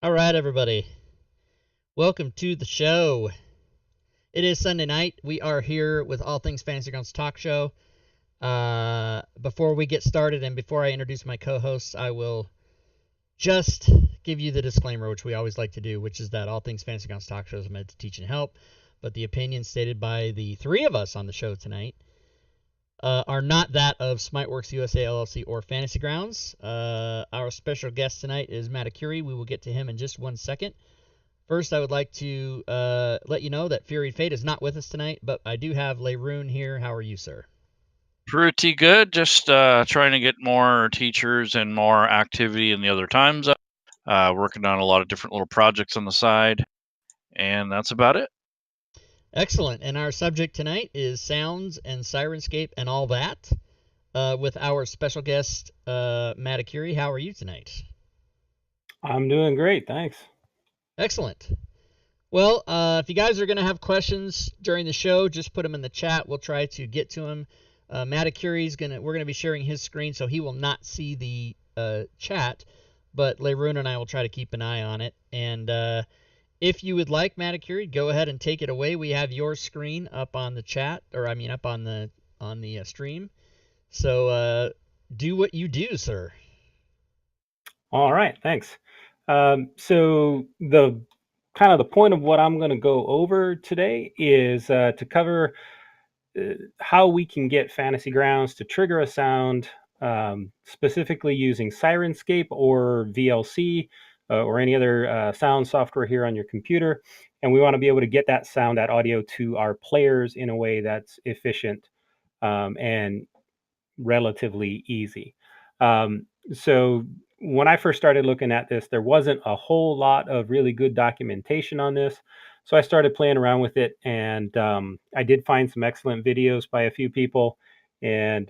All right, everybody. Welcome to the show. It is Sunday night. We are here with All Things Fantasy Grounds Talk Show. Before we get started and before I introduce my co-hosts, I will just give you the disclaimer, which we always like to do, which is that All Things Fantasy Grounds Talk Show is meant to teach and help, but the opinions stated by the three of us on the show tonight are not that of Smiteworks USA LLC or Fantasy Grounds. Our special guest tonight is MATHEW. We will get to him in just 1 second. First, I would like to let you know that Fury Fate is not with us tonight, but I do have Reruns here. How are you, sir? Pretty good. Just trying to get more teachers and more activity in the other times. Working on a lot of different little projects on the side, and that's about it. Excellent. And our subject tonight is sounds and Syrinscape and all that, with our special guest, MATHEW. How are you tonight? I'm doing great, thanks. Excellent. Well, if you guys are going to have questions during the show, just put them in the chat. We'll try to get to them. MATHEW we're going to be sharing his screen, so he will not see the chat, but Reruns and I will try to keep an eye on it. And if you would like, MATHEW, go ahead and take it away. We have your screen up on the chat, up on the stream. So do what you do, sir. All right, thanks. So the point of what I'm going to go over today is to cover how we can get Fantasy Grounds to trigger a sound, specifically using Syrinscape or VLC or any other sound software here on your computer. And we want to be able to get that sound, that audio, to our players in a way that's efficient and relatively easy. So when I first started looking at this, there wasn't a whole lot of really good documentation on this. So I started playing around with it, and I did find some excellent videos by a few people, and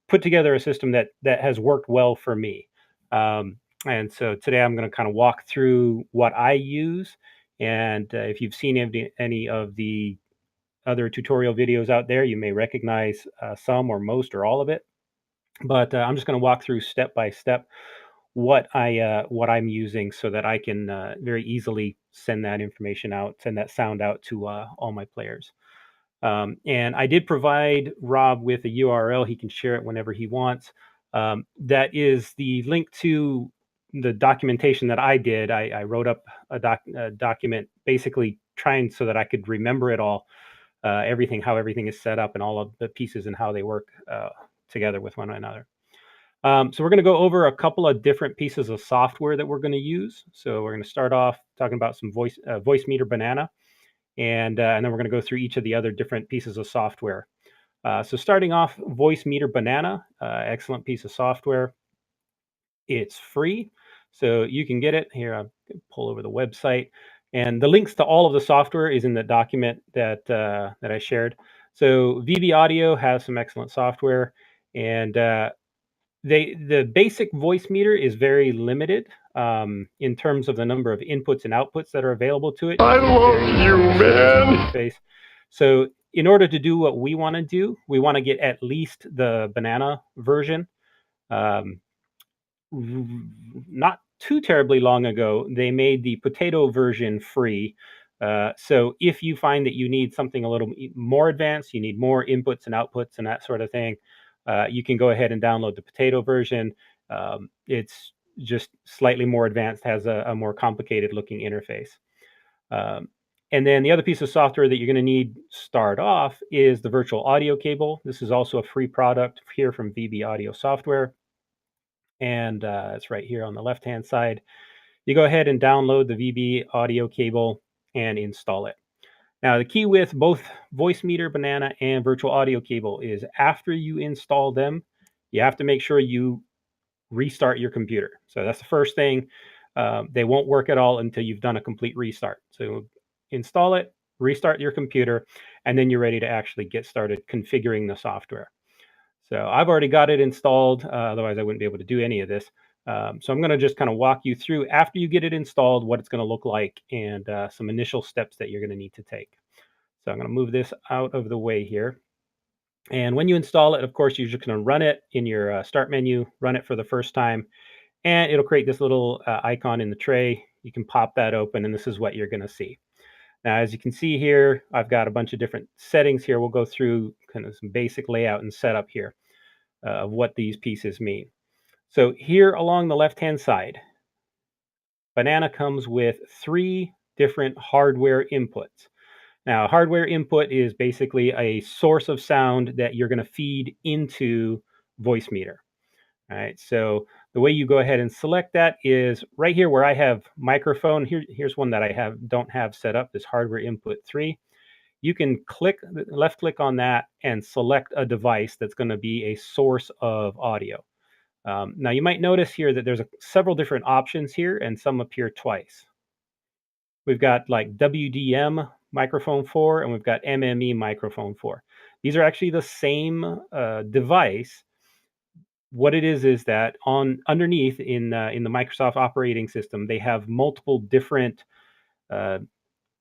put together a system that has worked well for me. And so today I'm going to kind of walk through what I use, and if you've seen any of the other tutorial videos out there, you may recognize some or most or all of it. But I'm just going to walk through step by step what I'm using so that I can very easily send that information out, send that sound out to all my players. And I did provide Rob with a URL. He can share it whenever he wants. That is the link to the documentation that I did. I wrote up a document basically trying so that I could remember it all, how everything is set up and all of the pieces and how they work together with one another. So we're going to go over a couple of different pieces of software that we're going to use. So we're going to start off talking about some Voicemeeter Banana, and then we're going to go through each of the other different pieces of software. So starting off, Voicemeeter Banana, excellent piece of software. It's free, so you can get it. Here, I'll pull over the website. And the links to all of the software is in the document that I shared. So VB Audio has some excellent software, and the basic Voicemeeter is very limited in terms of the number of inputs and outputs that are available to it. I love you, man. So in order to do what we want to do, we want to get at least the banana version. Not too terribly long ago, they made the potato version free. So if you find that you need something a little more advanced, you need more inputs and outputs and that sort of thing, you can go ahead and download the potato version. It's just slightly more advanced, has a more complicated looking interface. And then the other piece of software that you're going to need to start off is the virtual audio cable. This is also a free product here from VB Audio Software. And it's right here on the left-hand side. You go ahead and download the VB audio cable and install it. Now, the key with both Voicemeeter Banana and virtual audio cable is after you install them, you have to make sure you restart your computer. So that's the first thing. They won't work at all until you've done a complete restart. So install it, restart your computer, and then you're ready to actually get started configuring the software. So I've already got it installed, otherwise I wouldn't be able to do any of this. So I'm going to just kind of walk you through, after you get it installed, what it's going to look like and some initial steps that you're going to need to take. So I'm going to move this out of the way here. And when you install it, of course, you're just going to run it in your start menu, run it for the first time, and it'll create this little icon in the tray. You can pop that open, and this is what you're going to see. Now, as you can see here, I've got a bunch of different settings here. We'll go through kind of some basic layout and setup here of what these pieces mean. So here along the left-hand side, Banana comes with 3 different hardware inputs. Now, hardware input is basically a source of sound that you're going to feed into Voicemeeter. All right, so the way you go ahead and select that is right here where I have microphone. Here's one that I don't have set up, this hardware input 3. You can left click on that and select a device that's going to be a source of audio. Now you might notice here that there's several different options here, and some appear twice. We've got like WDM microphone 4, and we've got MME microphone 4. These are actually the same device. What it is that underneath in the Microsoft operating system, they have multiple different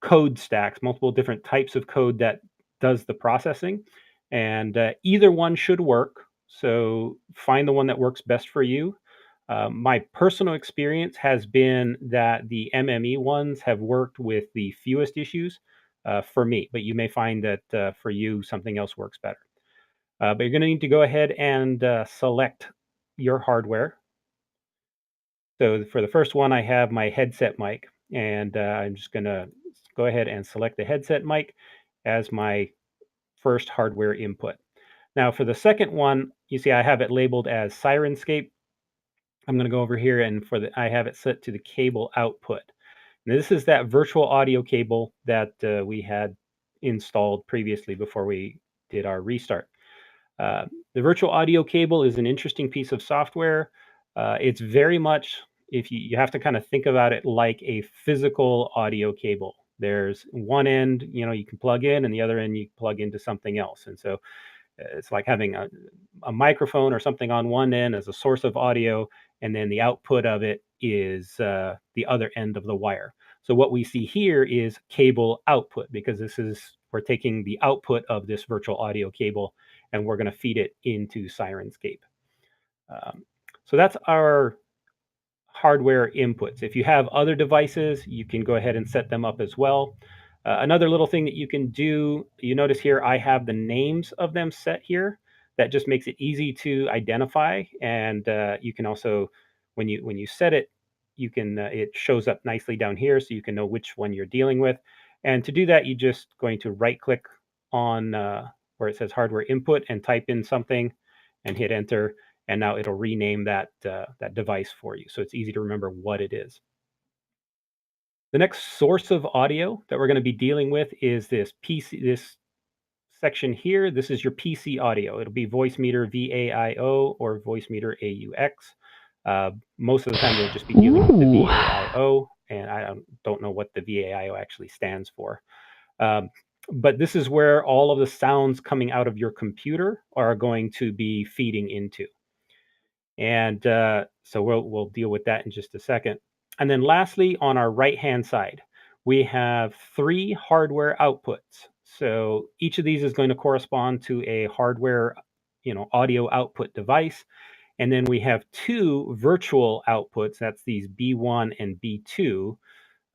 code stacks, multiple different types of code that does the processing, and either one should work. So find the one that works best for you. My personal experience has been that the MME ones have worked with the fewest issues for me, but you may find that for you something else works better. But you're going to need to go ahead and select your hardware. So for the first one, I have my headset mic, and I'm just going to go ahead and select the headset mic as my first hardware input. Now for the second one, you see I have it labeled as Syrinscape. I'm going to go over here, and I have it set to the cable output. And this is that virtual audio cable that we had installed previously before we did our restart. The virtual audio cable is an interesting piece of software. It's very much, if you have to kind of think about it like a physical audio cable. There's one end, you can plug in, and the other end you plug into something else. And so it's like having a microphone or something on one end as a source of audio, and then the output of it is the other end of the wire. So what we see here is cable output, because we're taking the output of this virtual audio cable and we're going to feed it into Syrinscape. So that's our hardware inputs. If you have other devices, you can go ahead and set them up as well. Another little thing that you can do, you notice here I have the names of them set here. That just makes it easy to identify, and you can also, when you set it, you can it shows up nicely down here, so you can know which one you're dealing with. And to do that, you're just going to right click on where it says hardware input and type in something and hit enter, and now it'll rename that device for you, so it's easy to remember what it is. The next source of audio that we're going to be dealing with is this section here. This is your PC audio. It'll be Voicemeeter VAIO or Voicemeeter AUX. Most of the time, you'll just be dealing with the VAIO, and I don't know what the VAIO actually stands for. But this is where all of the sounds coming out of your computer are going to be feeding into. And so we'll deal with that in just a second. And then lastly, on our right-hand side, we have 3 hardware outputs. So each of these is going to correspond to a hardware, audio output device. And then we have 2 virtual outputs. That's these B1 and B2,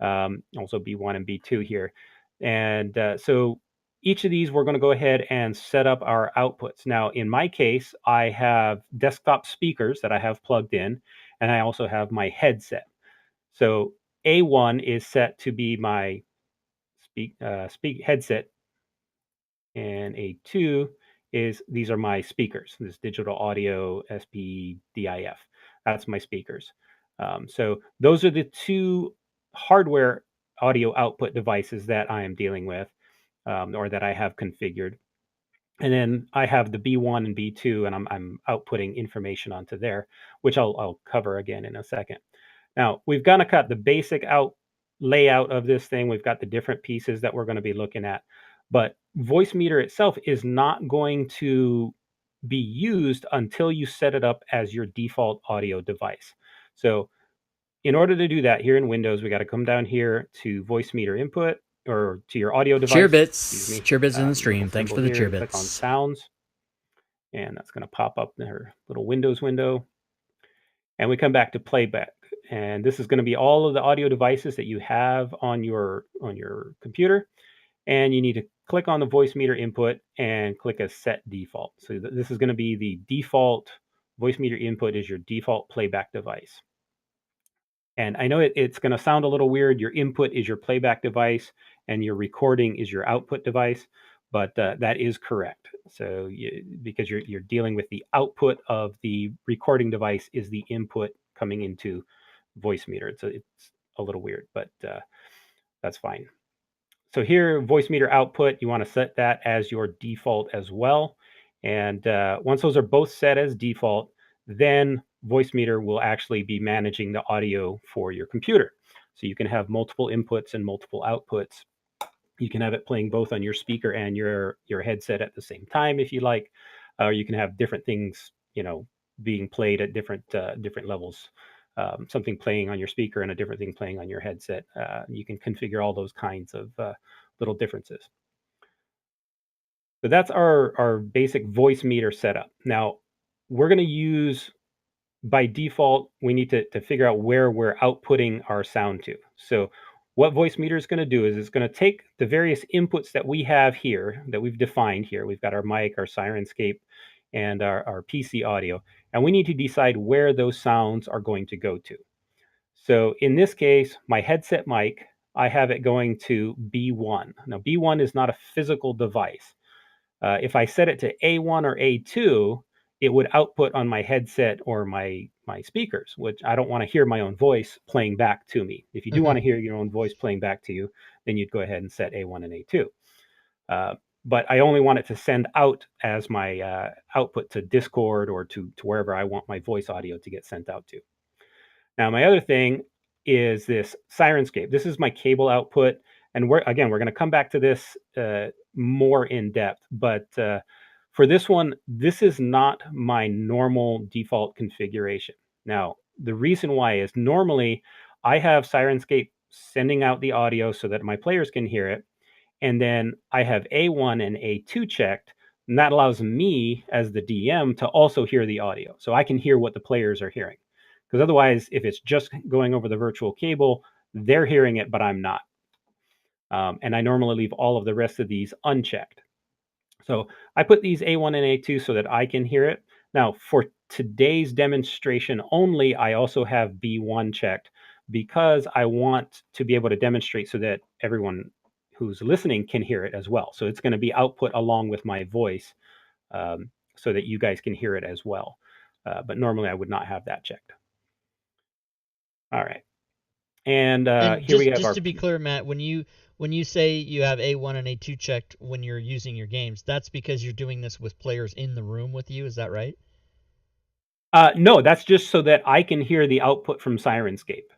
also B1 and B2 here. And so each of these, we're going to go ahead and set up our outputs. Now, in my case, I have desktop speakers that I have plugged in, and I also have my headset. So A1 is set to be my headset, and A2 these are my speakers. This digital audio SPDIF. That's my speakers. So those are the 2 hardware audio output devices that I am dealing with, or that I have configured. And then I have the B1 and B2, and I'm outputting information onto there, which I'll cover again in a second. Now, we've kind of got the basic layout of this thing. We've got the different pieces that we're going to be looking at. But Voicemeeter itself is not going to be used until you set it up as your default audio device. So in order to do that, here in Windows, we got to come down here to Voicemeeter input, or to your audio device. Cheerbits in the stream. Thanks for the cheerbits. Click on sounds, and that's going to pop up their little Windows window. And we come back to playback, and this is going to be all of the audio devices that you have on your computer, and you need to click on the voice meter input and click a set default. So this is going to be the default voice meter input is your default playback device. And I know it's going to sound a little weird. Your input is your playback device and your recording is your output device, but that is correct. So because you're dealing with the output of the recording device is the input coming into voice meter. It's a little weird, but that's fine. So here, voice meter output, you want to set that as your default as well. And once those are both set as default, then voice meter will actually be managing the audio for your computer. So you can have multiple inputs and multiple outputs. You can have it playing both on your speaker and your headset at the same time if you like. Or you can have different things, being played at different levels. Something playing on your speaker and a different thing playing on your headset. You can configure all those kinds of little differences. So that's our basic voice meter setup. Now, we're going to use, by default, we need to figure out where we're outputting our sound to. So what voice meter is going to do is it's going to take the various inputs that we have here, that we've defined here. We've got our mic, our Syrinscape, and our PC audio. And we need to decide where those sounds are going to go to. So in this case, my headset mic, I have it going to B1. Now, B1 is not a physical device. If I set it to A1 or A2, it would output on my headset or my speakers, which I don't want to hear my own voice playing back to me. If you do want to hear your own voice playing back to you, then you'd go ahead and set A1 and A2. But I only want it to send out as my output to Discord or to wherever I want my voice audio to get sent out to. Now, my other thing is this Syrinscape. This is my cable output. And we're going to come back to this more in depth. But for this one, this is not my normal default configuration. Now, the reason why is normally I have Syrinscape sending out the audio so that my players can hear it. And then I have A1 and A2 checked. And that allows me as the DM to also hear the audio. So I can hear what the players are hearing. Because otherwise, if it's just going over the virtual cable, they're hearing it, but I'm not. And I normally leave all of the rest of these unchecked. So I put these A1 and A2 so that I can hear it. Now, for today's demonstration only, I also have B1 checked because I want to be able to demonstrate so that everyone who's listening can hear it as well. So it's going to be output along with my voice so that you guys can hear it as well. But normally I would not have that checked. All right. And here we have just to be clear, Matt, when you say you have A1 and A2 checked when you're using your games, that's because you're doing this with players in the room with you, is that right? No, that's just so that I can hear the output from Syrinscape,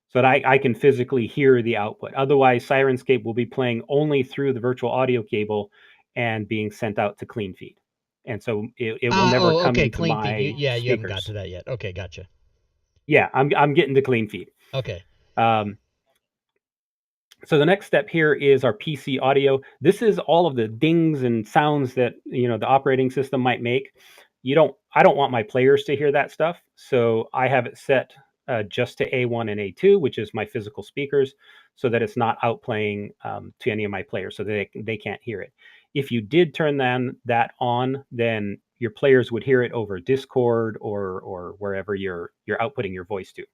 so that I can physically hear the output. Otherwise, Syrinscape will be playing only through the virtual audio cable and being sent out to clean feed. And so it will never come into clean my feed. You haven't got speakers. to that yet. Okay, gotcha. Yeah, I'm getting to clean feed. Okay. So the next step here is our PC audio. This is all of the dings and sounds that the operating system might make. I don't want my players to hear that stuff, so I have it set just to A1 and A2, which is my physical speakers, so that it's not outplaying to any of my players, so that they can't hear it. If you did turn that on, then your players would hear it over Discord or wherever you're outputting your voice to.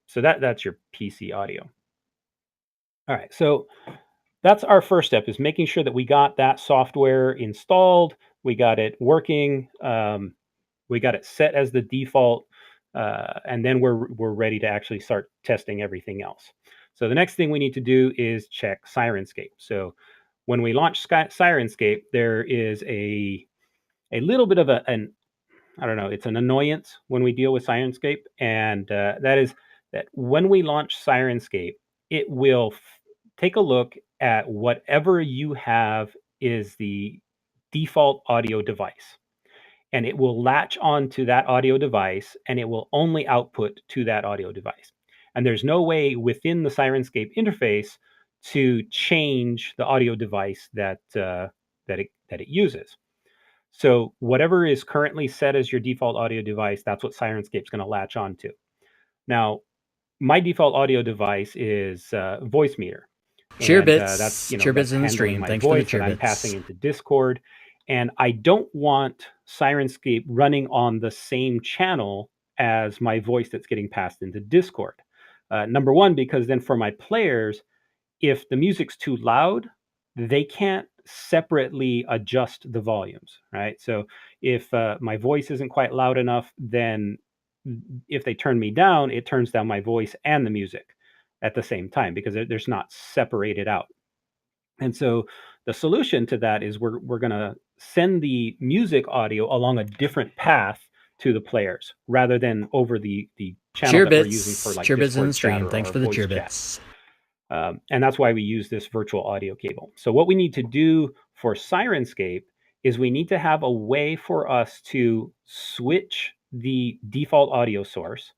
So that's your PC audio. All right, so that's our first step, is making sure that we got that software installed, we got it working, we got it set as the default, and then we're ready to actually start testing everything else. So the next thing we need to do is check Syrinscape. So when we launch Syrinscape, there is a little bit of an it's an annoyance when we deal with Syrinscape, and that is that when we launch Syrinscape, it will take a look at whatever you have is the default audio device, and it will latch on to that audio device, and it will only output to that audio device. And there's no way within the Syrinscape interface to change the audio device that it uses. So whatever is currently set as your default audio device, that's what Syrinscape's going to latch on to. Now, my default audio device is Voicemeter. Cheer And bits, that's, you know, cheer bits that's in the handling stream. my Thanks for the voice cheer that I'm bits. passing into Discord. And I don't want Syrinscape running on the same channel as my voice that's getting passed into Discord. Number one, because then for my players, if the music's too loud, they can't separately adjust the volumes, right? So if my voice isn't quite loud enough, then if they turn me down, it turns down my voice and the music at the same time because there's not separated out. And so the solution to that is we're going to send the music audio along a different path to the players rather than over the channel Cheer that we're using for bits, like cheer bits in the Discord chat stream. or Thanks our for the voice cheer chat. bits. And that's why we use this virtual audio cable. So what we need to do for Syrinscape is we need to have a way for us to switch the default audio source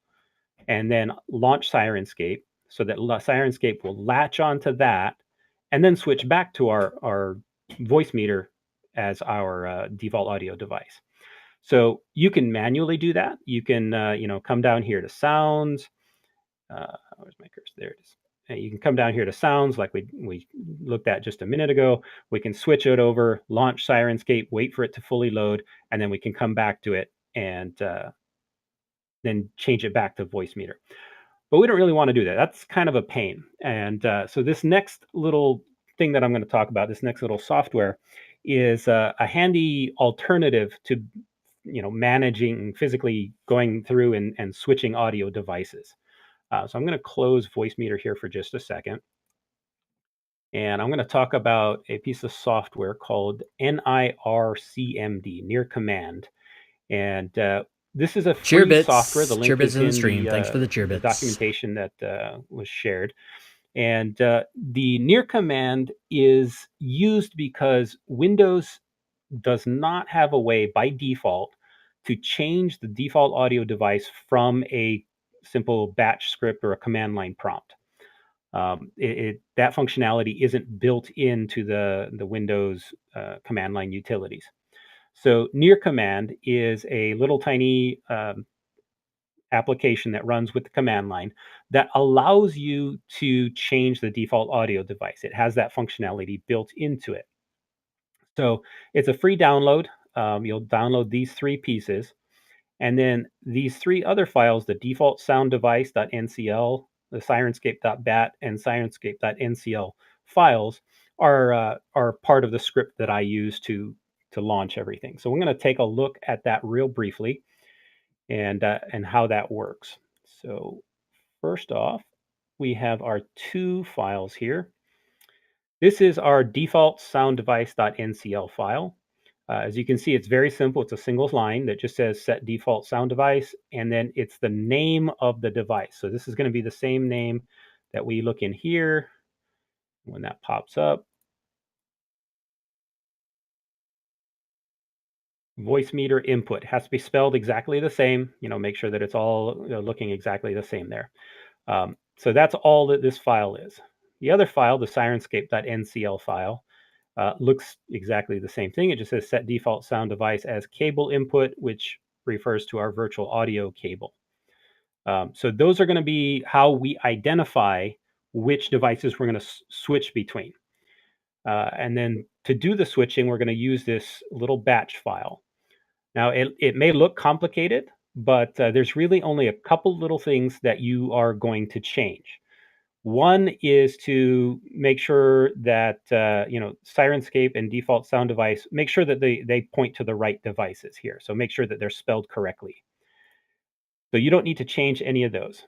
and then launch Syrinscape so that Syrinscape will latch onto that and then switch back to our Voicemeter as our default audio device. So you can manually do that. You can, come down here to sounds. Where's my cursor? There it is. And you can come down here to sounds like we looked at just a minute ago. We can switch it over, launch Syrinscape, wait for it to fully load, and then we can come back to it and then change it back to Voicemeter. But we don't really want to do that. That's kind of a pain. And so this next little thing that I'm going to talk about, this next little software, is a handy alternative to managing physically going through and switching audio devices. So I'm going to close Voicemeter here for just a second. And I'm going to talk about a piece of software called NIRCMD, Near Command. And this is a free software. The link is in the stream. Thanks for the cheer the bits. documentation that was shared. And the Near Command is used because Windows does not have a way by default to change the default audio device from a simple batch script or a command line prompt. That functionality isn't built into the Windows command line utilities. So Near Command is a little tiny application that runs with the command line that allows you to change the default audio device. It has that functionality built into it. So it's a free download. You'll download these three pieces. And then these three other files, the default sound device.ncl, the Syrinscape.bat, and Syrinscape.ncl files are part of the script that I use to launch everything. So we're going to take a look at that real briefly and how that works. So first off, we have our two files here. This is our default sound device.ncl file. As you can see, it's very simple. It's a single line that just says set default sound device, and then it's the name of the device. So this is going to be the same name that we look in here when that pops up. Voicemeter input has to be spelled exactly the same. Make sure that it's all looking exactly the same there. So that's all that this file is. The other file, the Syrinscape.ncl file, looks exactly the same thing. It just says set default sound device as cable input, which refers to our virtual audio cable. So those are going to be how we identify which devices we're going to switch between. And then to do the switching, we're going to use this little batch file. Now, it may look complicated, but there's really only a couple little things that you are going to change. One is to make sure that Syrinscape and default sound device, make sure that they point to the right devices here. So make sure that they're spelled correctly. So you don't need to change any of those.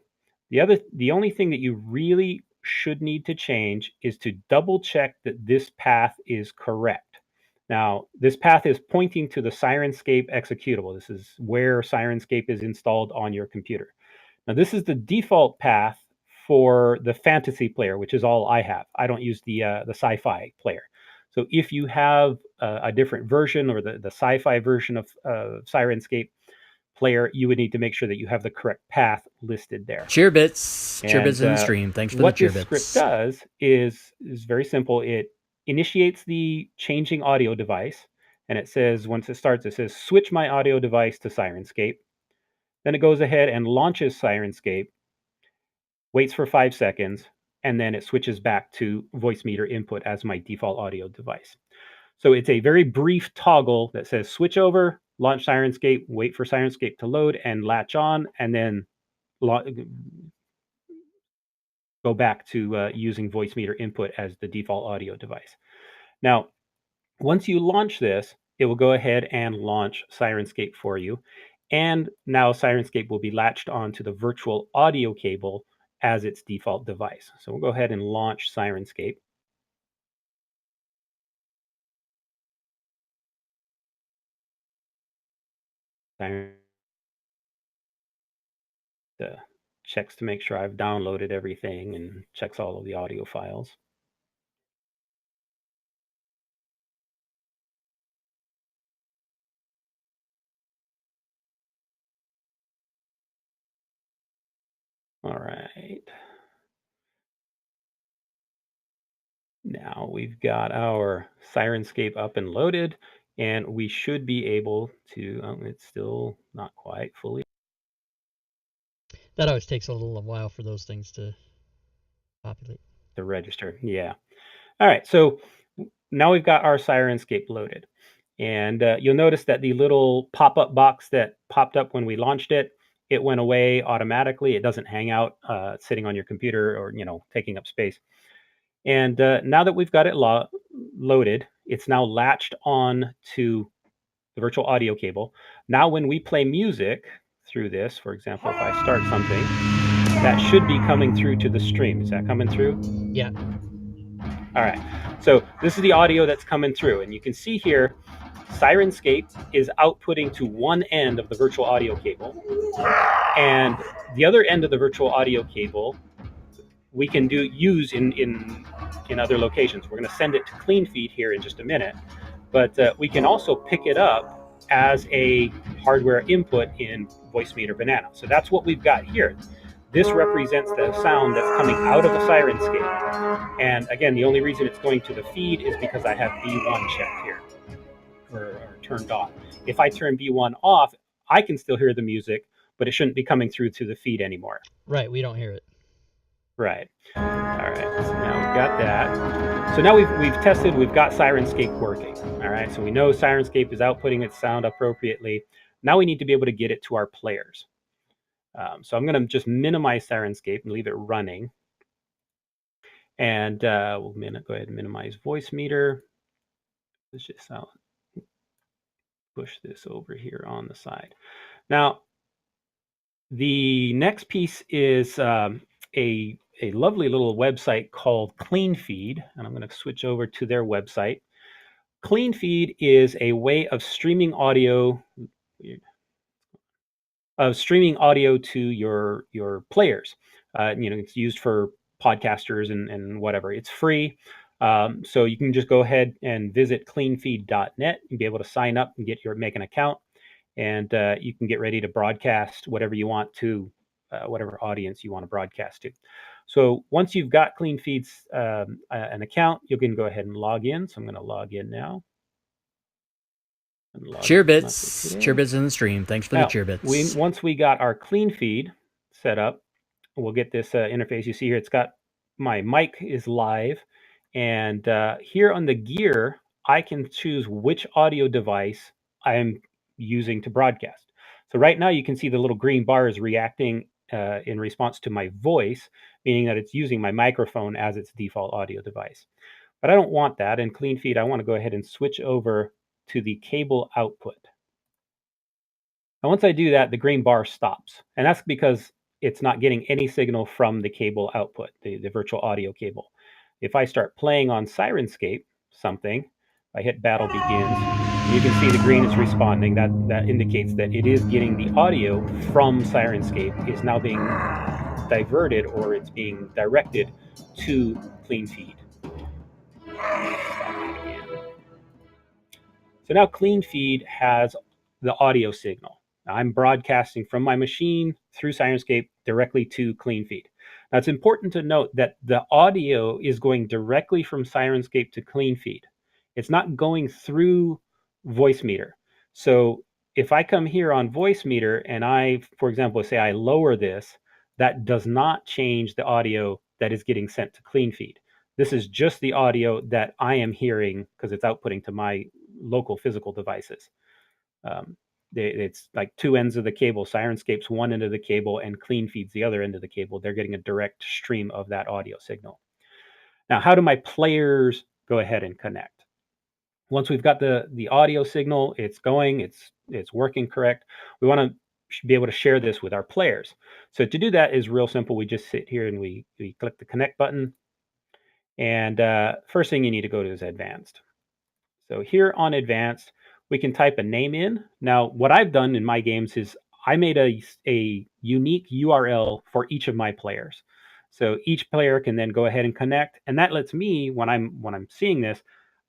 The only thing that you really should need to change is to double check that this path is correct. Now, this path is pointing to the Syrinscape executable. This is where Syrinscape is installed on your computer. Now, this is the default path for the fantasy player, which is all I have. I don't use the sci-fi player. So if you have a different version or the sci-fi version of Syrinscape player, you would need to make sure that you have the correct path listed there. Cheer bits in the stream. Thanks for the cheer bits. What this script does is very simple. It initiates the changing audio device, and it says, once it starts, it says, switch my audio device to Syrinscape. Then it goes ahead and launches Syrinscape, waits for 5 seconds, and then it switches back to voice meter input as my default audio device. So it's a very brief toggle that says switch over, launch Syrinscape, wait for Syrinscape to load and latch on, and then go back to using voice meter input as the default audio device. Now, once you launch this, it will go ahead and launch Syrinscape for you. And now Syrinscape will be latched onto the virtual audio cable as its default device. So we'll go ahead and launch Syrinscape. Checks to make sure I've downloaded everything and checks all of the audio files. All right. Now we've got our Syrinscape up and loaded, and we should be able to, it's still not quite fully. That always takes a little while for those things to populate. To register, yeah. All right, so now we've got our Syrinscape loaded. And you'll notice that the little pop-up box that popped up when we launched it, it went away automatically. It doesn't hang out sitting on your computer or, taking up space. And now that we've got it loaded, it's now latched on to the virtual audio cable. Now when we play music through this, for example, if I start something, that should be coming through to the stream. Is that coming through? Yeah. All right. So this is the audio that's coming through. And you can see here, Syrinscape is outputting to one end of the virtual audio cable. And the other end of the virtual audio cable we can use in other locations. We're going to send it to CleanFeed here in just a minute, but we can also pick it up as a hardware input in Voicemeeter Banana. So that's what we've got here. This represents the sound that's coming out of the Syrinscape. And again, the only reason it's going to the feed is because I have V1 checked here or turned on. If I turn V1 off, I can still hear the music, but it shouldn't be coming through to the feed anymore. Right, we don't hear it. Right. All right. So now we've got that. So now we've tested. We've got Syrinscape working. All right. So we know Syrinscape is outputting its sound appropriately. Now we need to be able to get it to our players. So I'm going to just minimize Syrinscape and leave it running. And we'll go ahead and minimize Voicemeeter. Let's just push this over here on the side. Now, the next piece is a lovely little website called CleanFeed, and I'm going to switch over to their website. CleanFeed is a way of streaming audio to your players. It's used for podcasters and whatever. It's free, so you can just go ahead and visit cleanfeed.net and be able to sign up and make an account, and you can get ready to broadcast whatever you want to whatever audience you want to broadcast to. So once you've got CleanFeed's an account, you can go ahead and log in. So I'm going to log in now. Cheerbits in the stream. Thanks for the cheerbits. Once we got our CleanFeed set up, we'll get this interface. You see here, it's got my mic is live. And here on the gear, I can choose which audio device I'm using to broadcast. So right now you can see the little green bar is reacting in response to my voice, meaning that it's using my microphone as its default audio device. But I don't want that. In CleanFeed, I want to go ahead and switch over to the cable output. And once I do that, the green bar stops. And that's because it's not getting any signal from the cable output, the virtual audio cable. If I start playing on Syrinscape something, I hit Battle Begins, you can see the green is responding. That indicates that it is getting the audio from Syrinscape. It's now being diverted, or it's being directed to CleanFeed. So now CleanFeed has the audio signal. I'm broadcasting from my machine through Syrinscape directly to CleanFeed. Now it's important to note that the audio is going directly from Syrinscape to CleanFeed. It's not going through Voicemeeter. So if I come here on Voicemeeter and I, for example, say I lower this, that does not change the audio that is getting sent to clean feed. This is just the audio that I am hearing because it's outputting to my local physical devices. It's like two ends of the cable. Syrinscape's one end of the cable and clean feed's the other end of the cable. They're getting a direct stream of that audio signal. Now, how do my players go ahead and connect? Once we've got the audio signal, it's going, it's working correct. We want to be able to share this with our players. So to do that is real simple. We just sit here and we click the connect button. And first thing you need to go to is advanced. So here on advanced, we can type a name in. Now, what I've done in my games is I made a unique URL for each of my players. So each player can then go ahead and connect, and that lets me, when I'm seeing this,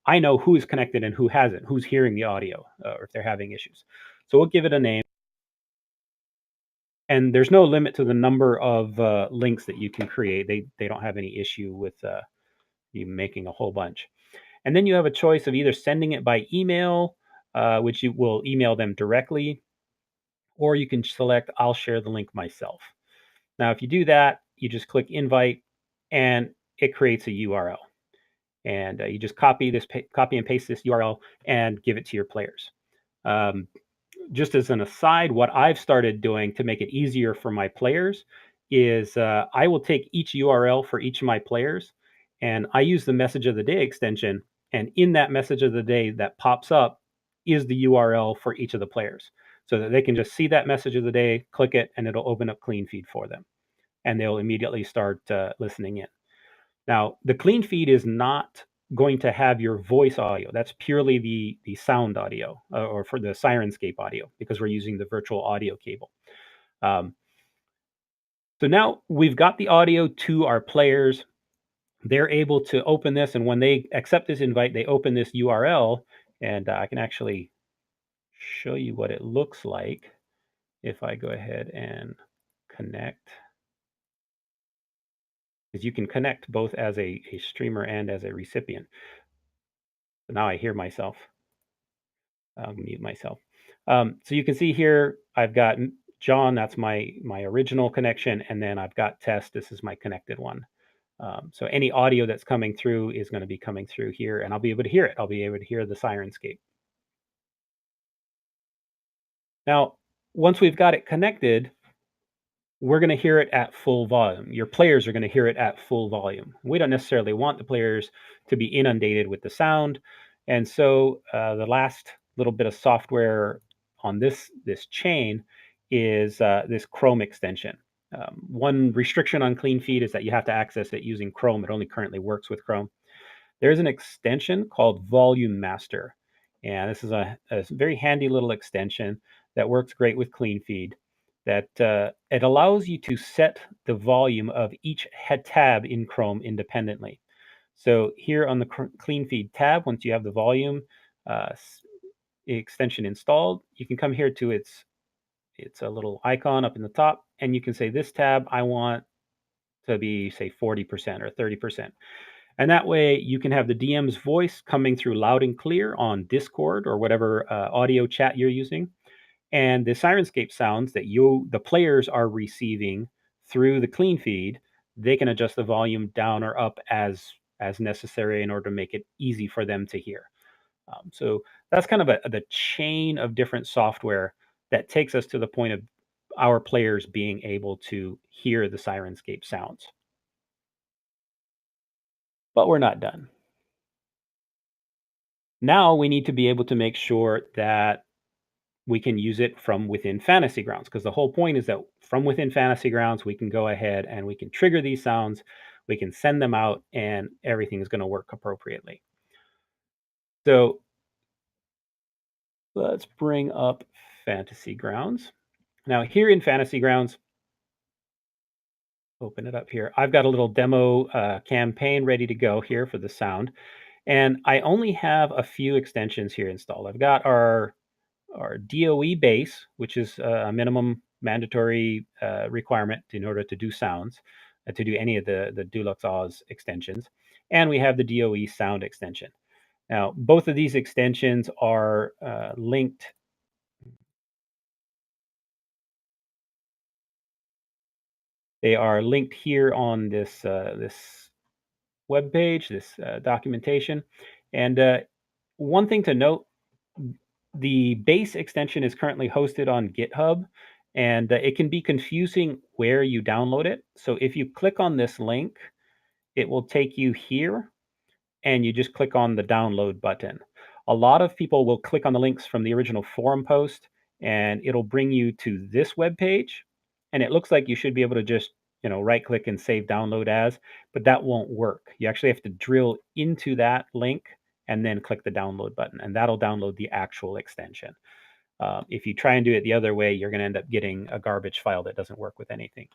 I know who is connected and who hasn't, who's hearing the audio, or if they're having issues. So we'll give it a name. And there's no limit to the number of links that you can create. They don't have any issue with you making a whole bunch. And then you have a choice of either sending it by email, which you will email them directly, or you can select I'll share the link myself. Now, if you do that, you just click invite, and it creates a URL. And you just copy and paste this URL and give it to your players. Just as an aside, what I've started doing to make it easier for my players is I will take each URL for each of my players, and I use the message of the day extension. And in that message of the day that pops up is the URL for each of the players, so that they can just see that message of the day, click it, and it'll open up clean feed for them. And they'll immediately start listening in. Now, the clean feed is not going to have your voice audio. That's purely the sound audio, or for the Syrinscape audio, because we're using the virtual audio cable. So now we've got the audio to our players. They're able to open this, and when they accept this invite, they open this URL, and I can actually show you what it looks like if I go ahead and connect. Because you can connect both as a streamer and as a recipient. So now I hear myself. I'll mute myself. So you can see here, I've got John, that's my original connection, and then I've got Test, this is my connected one. So any audio that's coming through is going to be coming through here, and I'll be able to hear it. I'll be able to hear the Syrinscape. Now, once we've got it connected, we're going to hear it at full volume. Your players are going to hear it at full volume. We don't necessarily want the players to be inundated with the sound. And so the last little bit of software on this chain is this Chrome extension. One restriction on clean feed is that you have to access it using Chrome. It only currently works with Chrome. There's an extension called Volume Master. And this is a very handy little extension that works great with clean feed. That it allows you to set the volume of each tab in Chrome independently. So here on the clean feed tab, once you have the volume extension installed, you can come here to its a little icon up in the top, and you can say this tab I want to be, say, 40% or 30%. And that way you can have the DM's voice coming through loud and clear on Discord or whatever audio chat you're using. And the Syrinscape sounds that the players are receiving through the clean feed, they can adjust the volume down or up as necessary in order to make it easy for them to hear. So that's kind of the chain of different software that takes us to the point of our players being able to hear the Syrinscape sounds. But we're not done. Now we need to be able to make sure that we can use it from within Fantasy Grounds, because the whole point is that from within Fantasy Grounds, we can go ahead and we can trigger these sounds, we can send them out, and everything is going to work appropriately. So let's bring up Fantasy Grounds. Now here in Fantasy Grounds, open it up here. I've got a little demo campaign ready to go here for the sound. And I only have a few extensions here installed. I've got our DOE base, which is a minimum mandatory requirement in order to do sounds, to do any of the Dulux Oz extensions. And we have the DOE sound extension. Now, both of these extensions are linked. They are linked here on this this web page, this documentation. And one thing to note, the base extension is currently hosted on GitHub, and it can be confusing where you download it. So if you click on this link, it will take you here, and you just click on the download button. A lot of people will click on the links from the original forum post, and it'll bring you to this web page. And it looks like you should be able to just, right click and save download as, but that won't work. You actually have to drill into that link and then click the download button, and that'll download the actual extension. If you try and do it the other way, you're going to end up getting a garbage file that doesn't work with anything.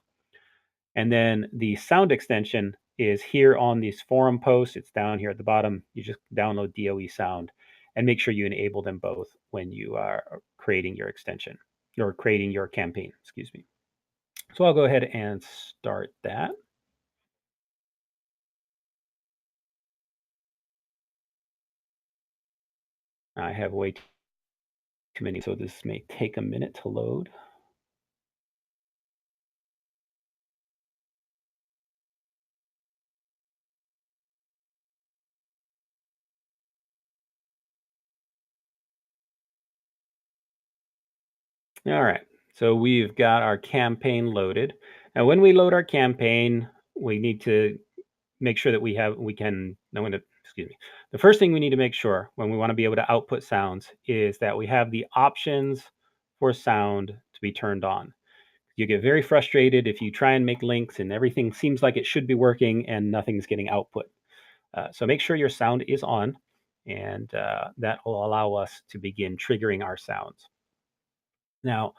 And then the sound extension is here on these forum posts. It's down here at the bottom. You just download DOE sound and make sure you enable them both when you are creating your extension or creating your campaign, excuse me. So I'll go ahead and start that. I have way too many, so this may take a minute to load. All right, so we've got our campaign loaded. Now, when we load our campaign, we need to make sure that the first thing we need to make sure when we want to be able to output sounds is that we have the options for sound to be turned on. You get very frustrated if you try and make links and everything seems like it should be working and nothing's getting output. So make sure your sound is on, and that will allow us to begin triggering our sounds. Now,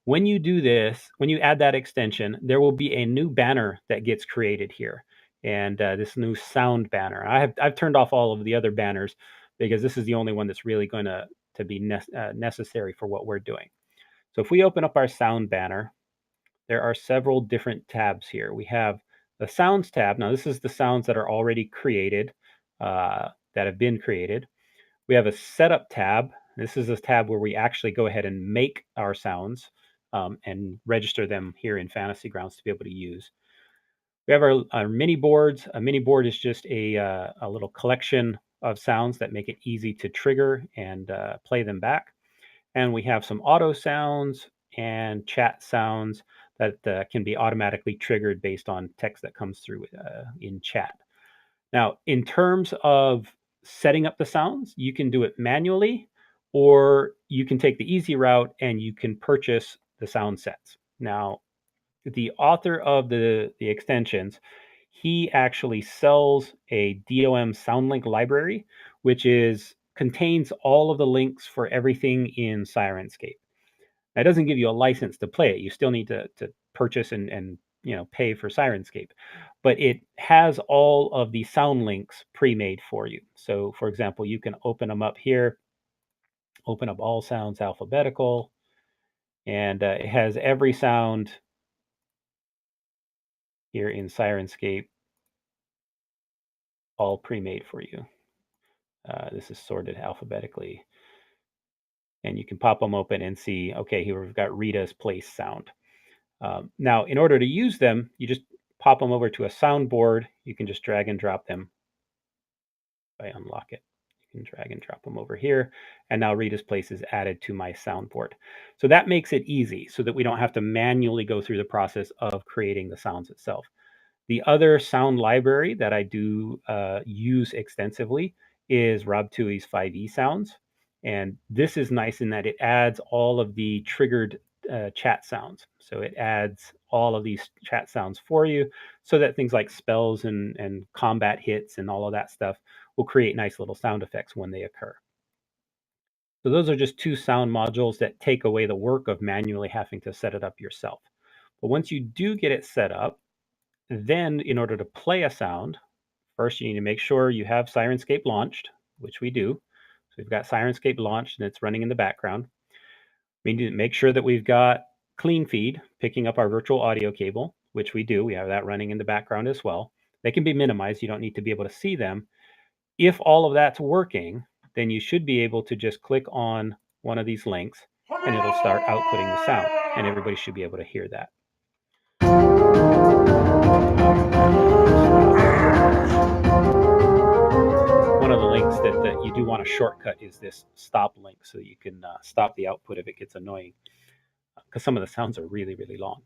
when you do this, when you add that extension, there will be a new banner that gets created here, and this new sound banner. I've turned off all of the other banners because this is the only one that's really going to be necessary for what we're doing. So if we open up our sound banner, there are several different tabs here. We have the sounds tab. Now this is the sounds that are already created, that have been created. We have a setup tab. This is a tab where we actually go ahead and make our sounds and register them here in Fantasy Grounds to be able to use. We have our mini boards. A mini board is just a little collection of sounds that make it easy to trigger and play them back. And we have some auto sounds and chat sounds that can be automatically triggered based on text that comes through in chat. Now, in terms of setting up the sounds, you can do it manually, or you can take the easy route and you can purchase the sound sets. Now, the author of the extensions, he actually sells a DOM SoundLink library, which contains all of the links for everything in Syrinscape. That doesn't give you a license to play it. You still need to purchase and pay for Syrinscape, but it has all of the sound links pre-made for you. So, for example, you can open them up here, open up all sounds alphabetical, and it has every sound here in Syrinscape all pre-made for you. This is sorted alphabetically, and you can pop them open and see, okay, here we've got Rita's place sound. Now, in order to use them, you just pop them over to a soundboard. You can just drag and drop them. If I unlock it, you can drag and drop them over here. And now Rita's place is added to my soundboard. So that makes it easy so that we don't have to manually go through the process of creating the sounds itself. The other sound library that I do use extensively is Rob Tui's 5e sounds. And this is nice in that it adds all of the triggered chat sounds. So it adds all of these chat sounds for you so that things like spells and combat hits and all of that stuff will create nice little sound effects when they occur. So those are just two sound modules that take away the work of manually having to set it up yourself. But once you do get it set up, then in order to play a sound, first you need to make sure you have Syrinscape launched, which we do. So we've got Syrinscape launched and it's running in the background. We need to make sure that we've got clean feed picking up our virtual audio cable, which we do. We have that running in the background as well. They can be minimized. You don't need to be able to see them. If all of that's working, then you should be able to just click on one of these links and it'll start outputting the sound, and everybody should be able to hear that. what you do want to shortcut is this stop link, so you can stop the output if it gets annoying, because some of the sounds are really, really long.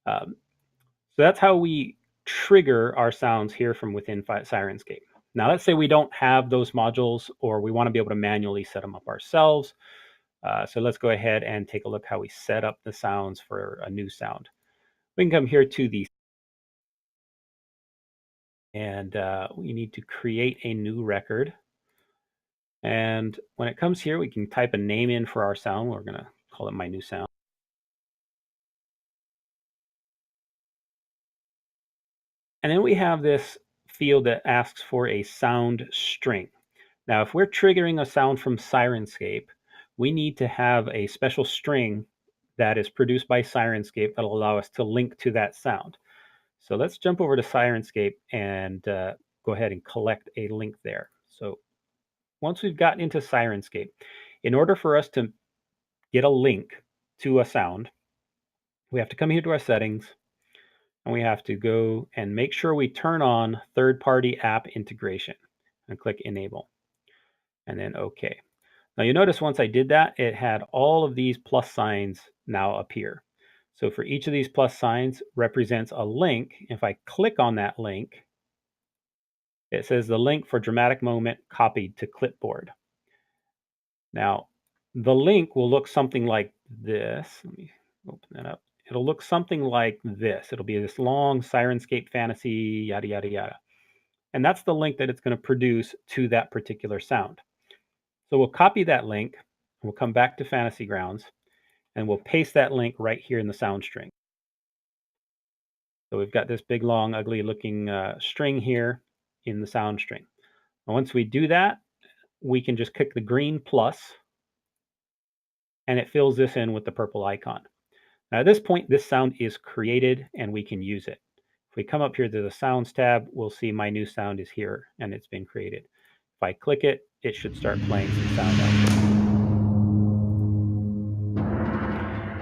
So that's how we trigger our sounds here from within Syrinscape. Now, let's say we don't have those modules, or we want to be able to manually set them up ourselves. So let's go ahead and take a look how we set up the sounds for a new sound. We can come here to the, and we need to create a new record. And when it comes here, we can type a name in for our sound. We're going to call it my new sound. And then we have this field that asks for a sound string. Now, if we're triggering a sound from Syrinscape, we need to have a special string that is produced by Syrinscape that'll allow us to link to that sound. So let's jump over to Syrinscape and go ahead and collect a link there. So once we've gotten into Syrinscape, in order for us to get a link to a sound, we have to come here to our settings, and we have to go and make sure we turn on third-party app integration and click enable, and then OK. Now you notice once I did that, it had all of these plus signs now appear. So for each of these plus signs represents a link. If I click on that link, it says the link for dramatic moment copied to clipboard. Now, the link will look something like this. Let me open that up. It'll look something like this. It'll be this long Syrinscape fantasy, yada, yada, yada. And that's the link that it's going to produce to that particular sound. So we'll copy that link. We'll come back to Fantasy Grounds, and we'll paste that link right here in the sound string. So we've got this big, long, ugly looking string here in the sound string. And once we do that, we can just click the green plus, and it fills this in with the purple icon. Now at this point, this sound is created and we can use it. If we come up here to the Sounds tab, we'll see my new sound is here and it's been created. If I click it, it should start playing some sound out.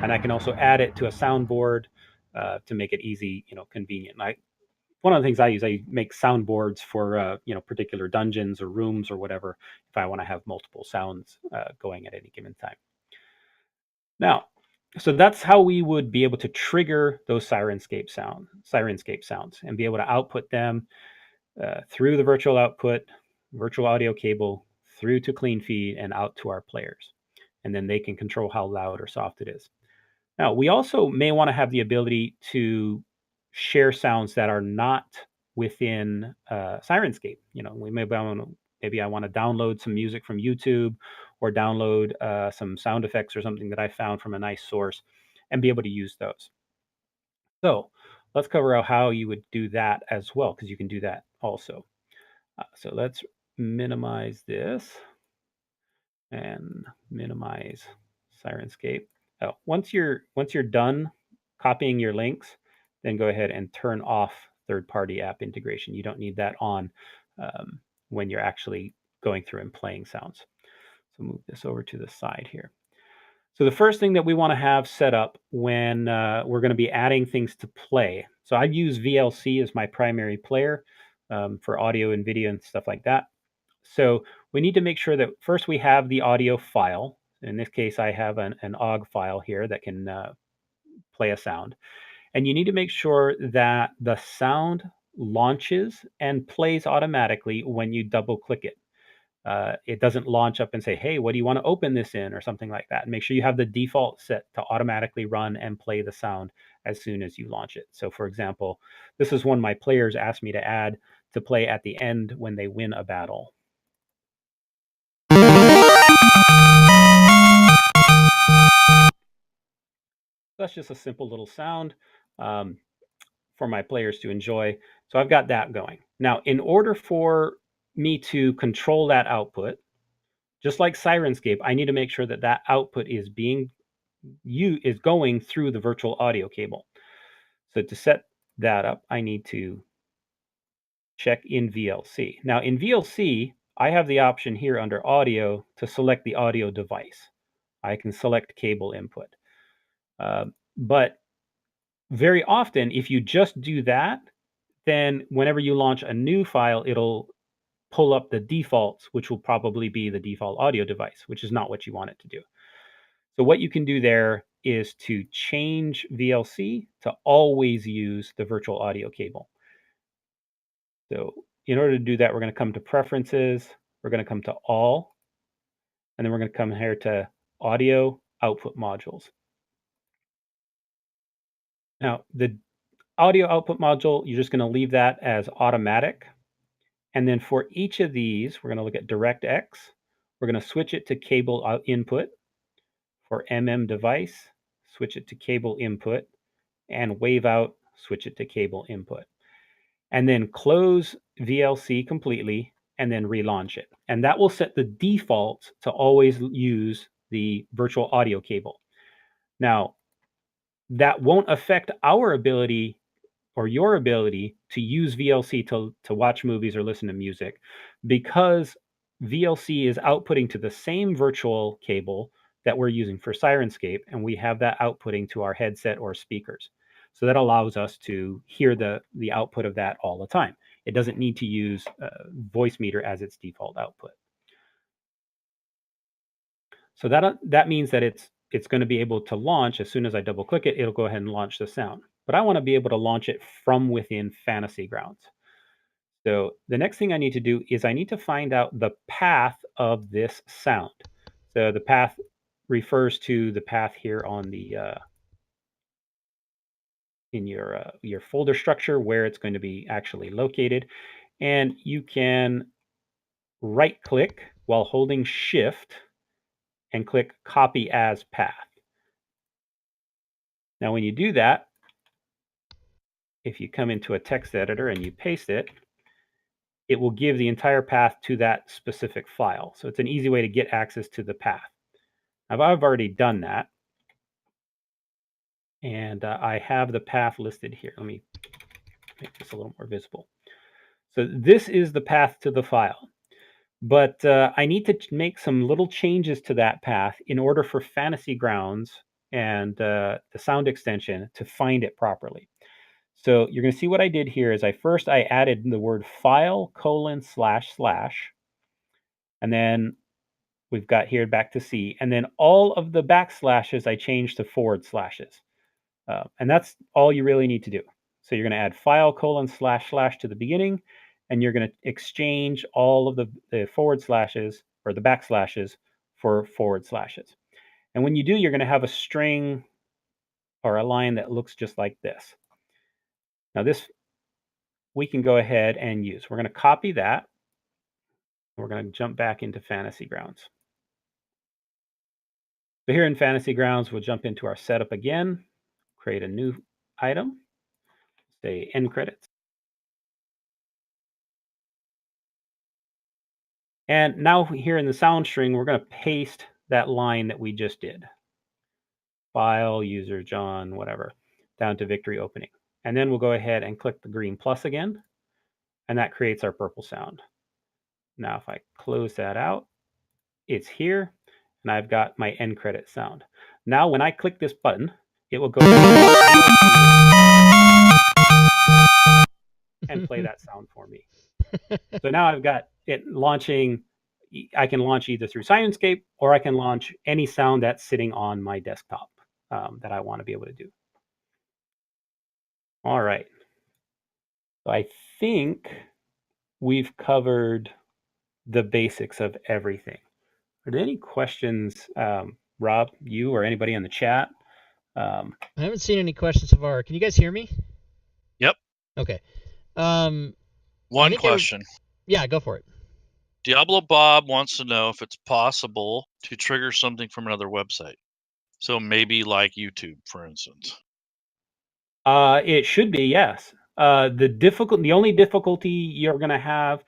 And I can also add it to a soundboard to make it easy, convenient. One of the things I make soundboards for particular dungeons or rooms or whatever, if I want to have multiple sounds going at any given time. Now, so that's how we would be able to trigger those Syrinscape sounds and be able to output them through the virtual output, virtual audio cable, through to clean feed and out to our players. And then they can control how loud or soft it is. Now, we also may want to have the ability to share sounds that are not within Syrinscape. Maybe I want to download some music from YouTube, or download some sound effects or something that I found from a nice source and be able to use those. So let's cover out how you would do that as well, because you can do that also. So let's minimize this and minimize Syrinscape. Once you're done copying your links, then go ahead and turn off third-party app integration. You don't need that on when you're actually going through and playing sounds. So move this over to the side here. So the first thing that we want to have set up when we're going to be adding things to play. So I use VLC as my primary player for audio and video and stuff like that. So we need to make sure that first we have the audio file. In this case, I have an OGG file here that can play a sound. And you need to make sure that the sound launches and plays automatically when you double click it. It doesn't launch up and say, hey, what do you want to open this in, or something like that. Make sure you have the default set to automatically run and play the sound as soon as you launch it. So for example, this is one my players asked me to add to play at the end when they win a battle. That's just a simple little sound for my players to enjoy. So I've got that going. Now, in order for me to control that output, just like Syrinscape, I need to make sure that that output is going through the virtual audio cable. So to set that up, I need to check in VLC. Now in VLC, I have the option here under audio to select the audio device. I can select cable input. But very often, if you just do that, then whenever you launch a new file, it'll pull up the defaults, which will probably be the default audio device, which is not what you want it to do. So what you can do there is to change VLC to always use the virtual audio cable. So in order to do that, we're going to come to Preferences, we're going to come to All, and then we're going to come here to Audio Output Modules. Now, the audio output module, you're just going to leave that as automatic. And then for each of these, we're going to look at DirectX. We're going to switch it to cable input. For device, switch it to cable input. And wave out, switch it to cable input. And then close VLC completely and then relaunch it. And that will set the default to always use the virtual audio cable. Now, that won't affect our ability or your ability to use VLC to watch movies or listen to music, because VLC is outputting to the same virtual cable that we're using for Syrinscape, and we have that outputting to our headset or speakers. So that allows us to hear the output of that all the time. It doesn't need to use voice meter as its default output. So that means that it's going to be able to launch. As soon as I double click it, it'll go ahead and launch the sound. But I want to be able to launch it from within Fantasy Grounds. So the next thing I need to do is I need to find out the path of this sound. So the path refers to the path here on the in your folder structure where it's going to be actually located. And you can right click while holding Shift and click Copy as Path. Now, when you do that, if you come into a text editor and you paste it, it will give the entire path to that specific file. So it's an easy way to get access to the path. Now, I've already done that. And I have the path listed here. Let me make this a little more visible. So this is the path to the file. But I need to make some little changes to that path in order for Fantasy Grounds and the sound extension to find it properly. So you're going to see what I did here is I added the word file : // and then we've got here back to C, and then all of the backslashes I changed to forward slashes. And that's all you really need to do. So you're going to add file : / to the beginning, and you're going to exchange all of the forward slashes or the backslashes for forward slashes. And when you do, you're going to have a string or a line that looks just like this. Now this we can go ahead and use. We're going to copy that. We're going to jump back into Fantasy Grounds. So here in Fantasy Grounds, we'll jump into our setup again, create a new item, say end credits. And now here in the sound string, we're going to paste that line that we just did. File, user, John, whatever, down to victory opening. And then we'll go ahead and click the green plus again, and that creates our purple sound. Now, if I close that out, it's here, and I've got my end credit sound. Now, when I click this button, it will go and play that sound for me. So now I've got it launching. I can launch either through Syrinscape, or I can launch any sound that's sitting on my desktop that I want to be able to do. All right. So I think we've covered the basics of everything. Are there any questions, Rob, you or anybody in the chat? I haven't seen any questions so far. Can you guys hear me? Yep. Okay. One question. Yeah, go for it. Diablo Bob wants to know if it's possible to trigger something from another website. So maybe like YouTube, for instance. It should be, yes. The only difficulty you're going to have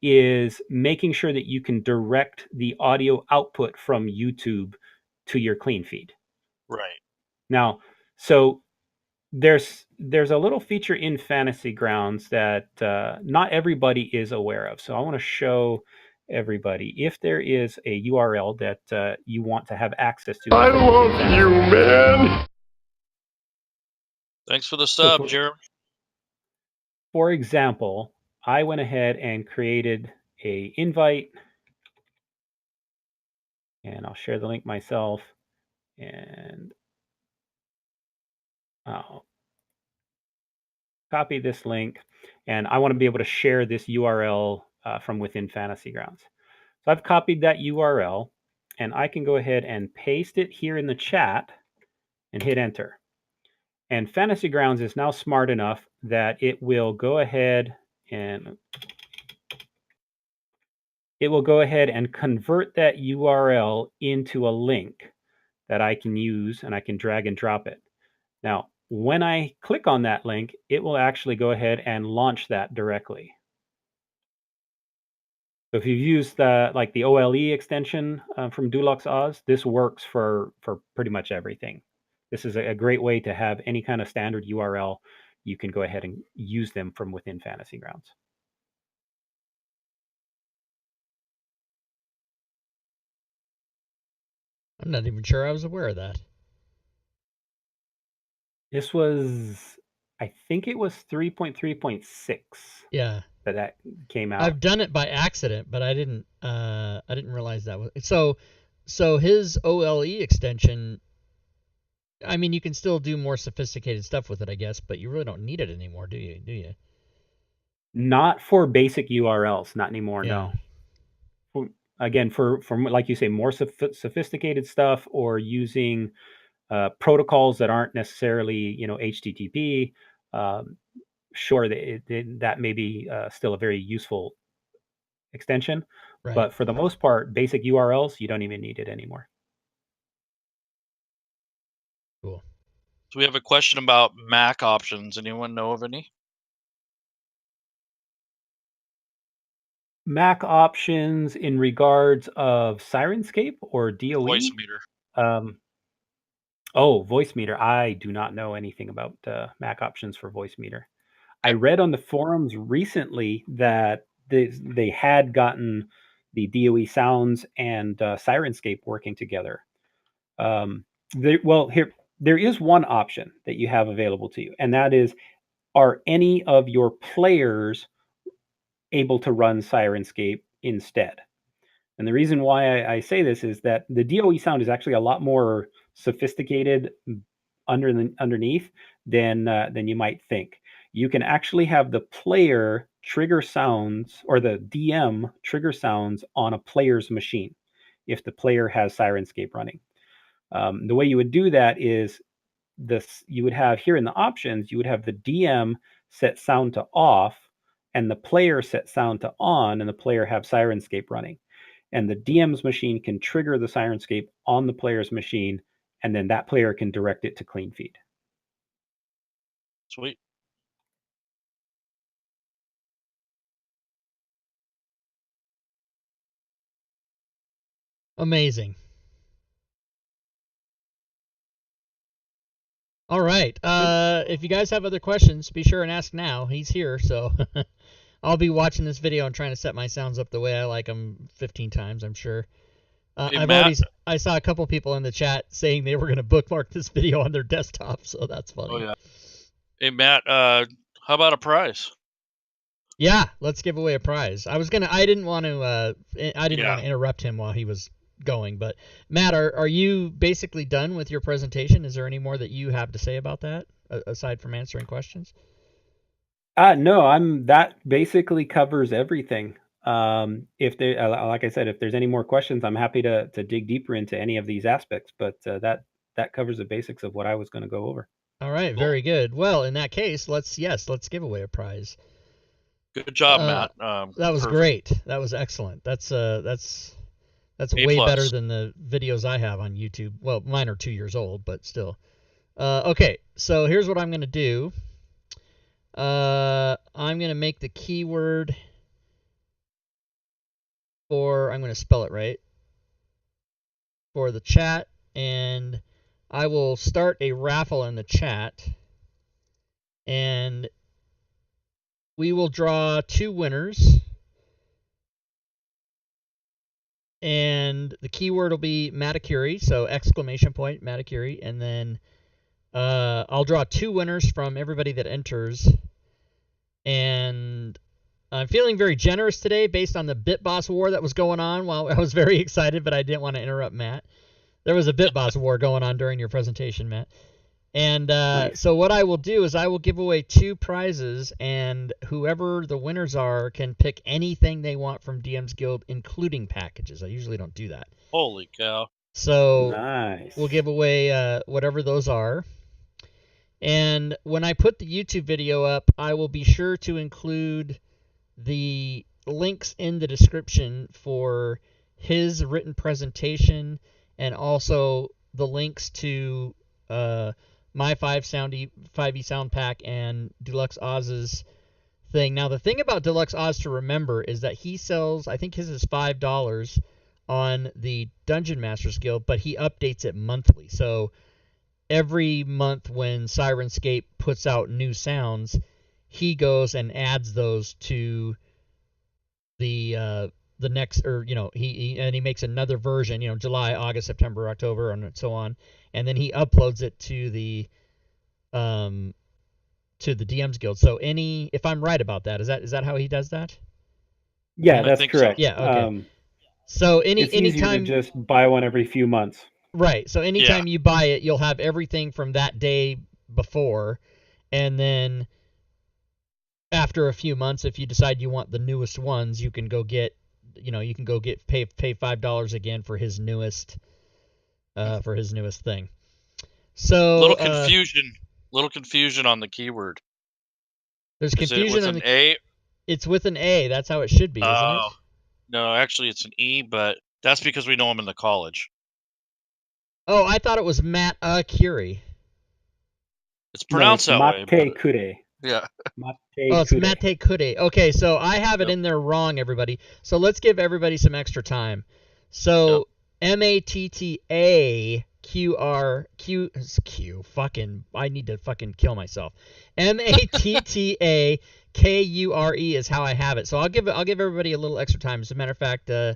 is making sure that you can direct the audio output from YouTube to your clean feed. Right. Now, so there's a little feature in Fantasy Grounds that not everybody is aware of. So I want to show everybody if there is a URL that you want to have access to. I love you, man. Thanks for the sub, so Jeremy. For example, I went ahead and created a invite, and I'll share the link myself, and I'll copy this link, and I want to be able to share this URL from within Fantasy Grounds. So I've copied that URL, and I can go ahead and paste it here in the chat and hit enter. And Fantasy Grounds is now smart enough that it will go ahead and convert that URL into a link that I can use, and I can drag and drop it. Now, when I click on that link, it will actually go ahead and launch that directly. So if you've used like the OLE extension from Dulux Oz, this works for pretty much everything. This is a great way to have any kind of standard URL. You can go ahead and use them from within Fantasy Grounds. I'm not even sure I was aware of that. This was, I think it was 3.3.6. Yeah. That came out. I've done it by accident, but I didn't realize that was so his OLE extension. I mean, you can still do more sophisticated stuff with it, I guess, but you really don't need it anymore, do you? Not for basic URLs, not anymore. Yeah. No. Again, for like you say, more sophisticated stuff, or using protocols that aren't necessarily HTTP. Sure, that may be still a very useful extension, Right. But for the most part, basic URLs, you don't even need it anymore. Cool. So we have a question about Mac options. Anyone know of any? Mac options in regards of Syrinscape or DOE? Voicemeeter. Voicemeeter. I do not know anything about Mac options for Voicemeeter. I read on the forums recently that they had gotten the DOE sounds and Syrinscape working together. There is one option that you have available to you, and that is, are any of your players able to run Syrinscape instead? And the reason why I say this is that the DOE sound is actually a lot more sophisticated underneath than you might think. You can actually have the player trigger sounds, or the DM trigger sounds on a player's machine if the player has Syrinscape running. The way you would do that is you would have here in the options, you would have the DM set sound to off and the player set sound to on, and the player have Syrinscape running. And the DM's machine can trigger the Syrinscape on the player's machine, and then that player can direct it to clean feed. Sweet. Amazing. All right. If you guys have other questions, be sure and ask now. He's here, so I'll be watching this video and trying to set my sounds up the way I like them 15 times, I'm sure. I saw a couple people in the chat saying they were going to bookmark this video on their desktop, so that's funny. Oh yeah. Hey Matt, how about a prize? Yeah, let's give away a prize. I didn't want to interrupt him while he was going, but Matt, are you basically done with your presentation? Is there any more that you have to say about that aside from answering questions? No, that basically covers everything. If there, like I said, if there's any more questions, I'm happy to dig deeper into any of these aspects, but that covers the basics of what I was going to go over. All right, very good. Well, in that case, let's give away a prize. Good job, Matt. That was great. That was excellent. That's way better than the videos I have on YouTube. Well, mine are 2 years old, but still. Okay, so here's what I'm going to do. I'm going to make the keyword I'm going to spell it right, for the chat, and I will start a raffle in the chat, and we will draw 2 winners, and the keyword will be Matakuri, so exclamation point Matakuri, and then I'll draw 2 winners from everybody that enters, and I'm feeling very generous today based on the BitBoss war that was going on. While I was very excited, but I didn't want to interrupt Matt. There was a BitBoss war going on during your presentation, Matt. And Nice. so what I will do is I will give away 2 prizes, and whoever the winners are can pick anything they want from DM's Guild, including packages. I usually don't do that. Holy cow. So Nice. we'll give away whatever those are. And when I put the YouTube video up, I will be sure to include the links in the description for his written presentation and also the links to my 5e sound pack and Deluxe Oz's thing. Now, the thing about Deluxe Oz to remember is that he sells, I think his is $5 on the Dungeon Masters Guild, but he updates it monthly. So every month when Syrinscape puts out new sounds, he goes and adds those to the next, or he makes another version, July, August, September, October, and so on, and then he uploads it to the DM's Guild. So if I'm right about that, is that how he does that? Yeah, I that's think correct. So. Yeah, okay. So it's easier anytime to just buy one every few months. Right. So anytime you buy it, you'll have everything from that day before, and then after a few months, if you decide you want the newest ones, you can go get, pay $5 again for his newest thing. So Little confusion on the keyword. There's confusion Is it with on an A? It's with an A. That's how it should be, isn't it? No, actually it's an E, but that's because we know him in the college. Oh, I thought it was Matt Curie. It's pronounced that way. Mate Kure. Yeah. It's Mate Kure. Okay, so I have it in there wrong, everybody. So let's give everybody some extra time. So MATTA Q. Fucking, I need to fucking kill myself. MATTA KURE is how I have it. So I'll give everybody a little extra time. As a matter of fact, I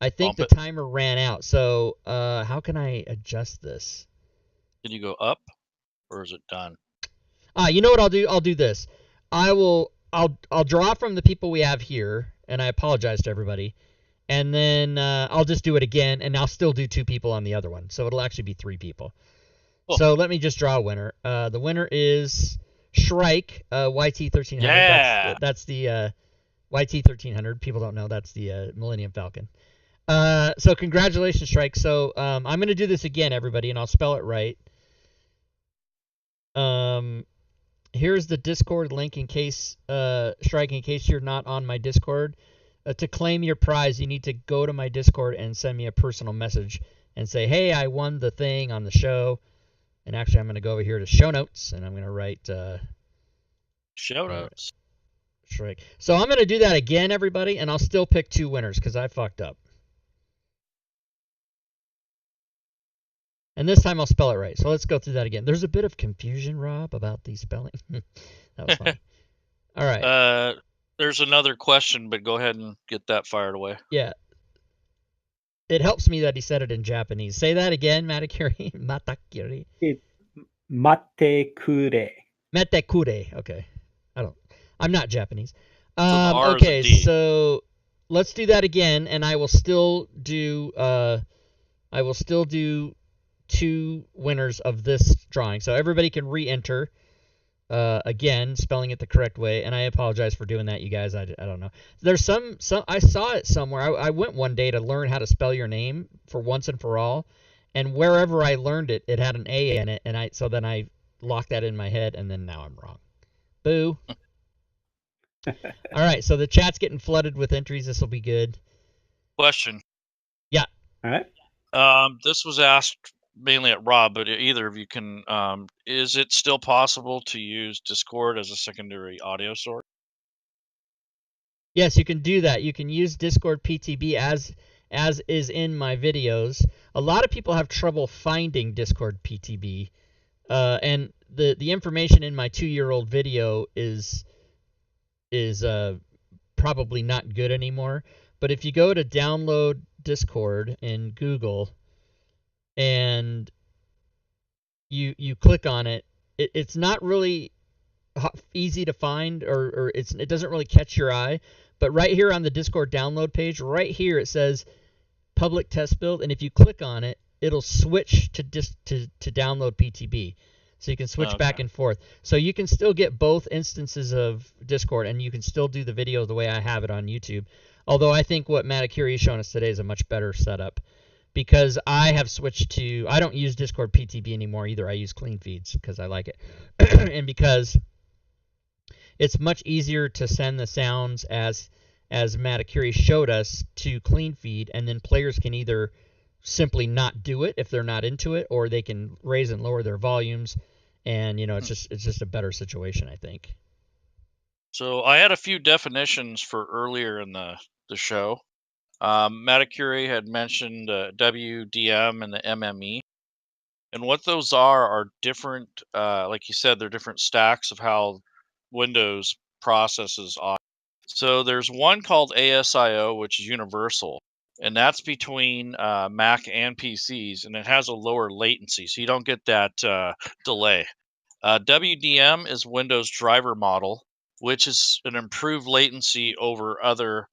think the timer ran out. So how can I adjust this? Can you go up, or is it done? You know what I'll do? I'll do this. I'll draw from the people we have here, and I apologize to everybody. And then I'll just do it again, and I'll still do 2 people on the other one. So it'll actually be 3 people. Cool. So let me just draw a winner. The winner is Shrike, YT1300. Yeah. That's the YT1300. People don't know that's the Millennium Falcon. So congratulations, Shrike. So I'm going to do this again, everybody, and I'll spell it right. Here's the Discord link in case, Shrike, in case you're not on my Discord. To claim your prize, you need to go to my Discord and send me a personal message and say, hey, I won the thing on the show. And actually, I'm going to go over here to show notes, and I'm going to write... show notes. Shrike. So I'm going to do that again, everybody, and I'll still pick 2 winners because I fucked up. And this time I'll spell it right. So let's go through that again. There's a bit of confusion, Rob, about the spelling. That was funny. All right. There's another question, but go ahead and get that fired away. Yeah. It helps me that he said it in Japanese. Say that again, Matakuri. Matakuri. Mate Kure. Mate Kure. Okay. I'm not Japanese. So okay, so let's do that again, and I will still do 2 winners of this drawing. So everybody can re-enter. Again, spelling it the correct way, and I apologize for doing that, you guys. I don't know. There's some I saw it somewhere. I went one day to learn how to spell your name for once and for all, and wherever I learned it, it had an A in it, and then I locked that in my head, and then now I'm wrong. Boo. All right, so the chat's getting flooded with entries. This will be good. Question. Yeah. All right. This was asked mainly at Rob, but either of you can. Is it still possible to use Discord as a secondary audio source? Yes, you can do that. You can use Discord PTB as is in my videos. A lot of people have trouble finding Discord PTB, and the information in my 2-year-old video is probably not good anymore. But if you go to download Discord in Google and you click on it, it's not really easy to find, or it doesn't really catch your eye. But right here on the Discord download page, right here it says public test build, and if you click on it, it'll switch to download PTB. So you can switch back and forth. So you can still get both instances of Discord, and you can still do the video the way I have it on YouTube. Although I think what Matakuri is showing us today is a much better setup, because I have switched to, I don't use Discord PTB anymore either. I use clean feeds because I like it. And because it's much easier to send the sounds as Matakuri showed us to clean feed, and then players can either simply not do it if they're not into it, or they can raise and lower their volumes, and it's just a better situation, I think. So I had a few definitions for earlier in the show. Matakuri had mentioned WDM and the MME, and what those are different. Like you said, they're different stacks of how Windows processes audio. So there's one called ASIO, which is universal, and that's between Mac and PCs, and it has a lower latency, so you don't get that delay. WDM is Windows driver model, which is an improved latency over other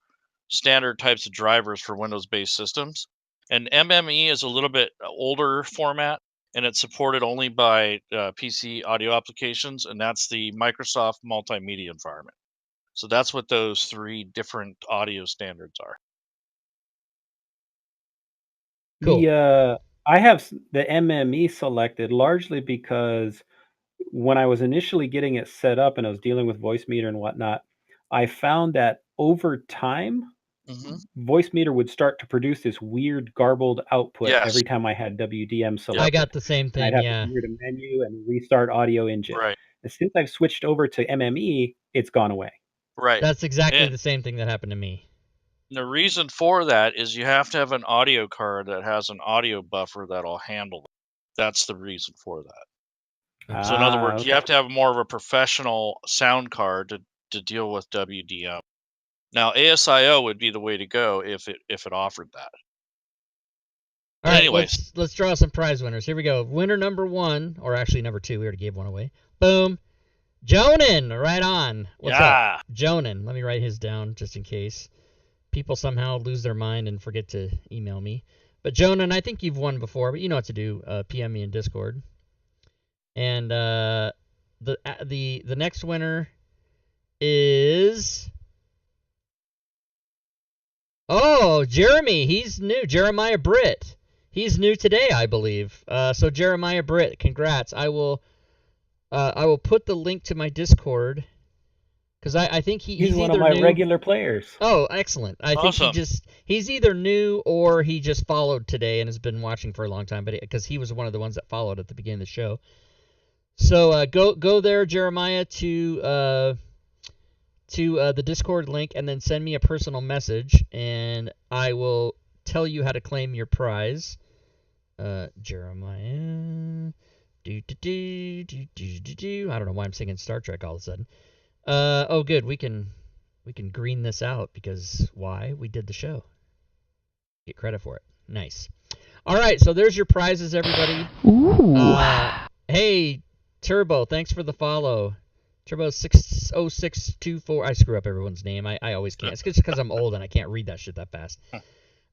standard types of drivers for Windows-based systems. And MME is a little bit older format, and it's supported only by PC audio applications, and that's the Microsoft Multimedia Environment. So that's what those three different audio standards are. Cool. I have the MME selected largely because when I was initially getting it set up and I was dealing with Voicemeeter and whatnot, I found that over time, Voicemeeter would start to produce this weird garbled output every time I had WDM selected. I got the same thing, I'd have to clear the menu and restart Audio Engine. Right. And since I've switched over to MME, it's gone away. Right. That's exactly the same thing that happened to me. The reason for that is you have to have an audio card that has an audio buffer that'll handle it. That's the reason for that. So in other words, you have to have more of a professional sound card to deal with WDM. Now, ASIO would be the way to go if it offered that. All right, anyways, let's draw some prize winners. Here we go. Winner number 1, or actually number 2. We already gave one away. Boom. Jonan, right on. What's up? Jonan. Let me write his down just in case people somehow lose their mind and forget to email me. But Jonan, I think you've won before, but you know what to do. PM me in Discord. And the next winner is Jeremy. He's new. Jeremiah Britt. He's new today, I believe. So Jeremiah Britt, congrats. I will put the link to my Discord because I think he's one of my regular players. Oh, excellent! I think he's either new or he just followed today and has been watching for a long time. But because he was one of the ones that followed at the beginning of the show. So go there, Jeremiah, to the Discord link, and then send me a personal message, and I will tell you how to claim your prize. Jeremiah. I don't know why I'm singing Star Trek all of a sudden. Oh, good. We can green this out because why? We did the show. Get credit for it. Nice. All right, so there's your prizes, everybody. Ooh. Hey, Turbo, thanks for the follow. Turbo 60624. I screw up everyone's name. I always can't. It's just because I'm old and I can't read that shit that fast.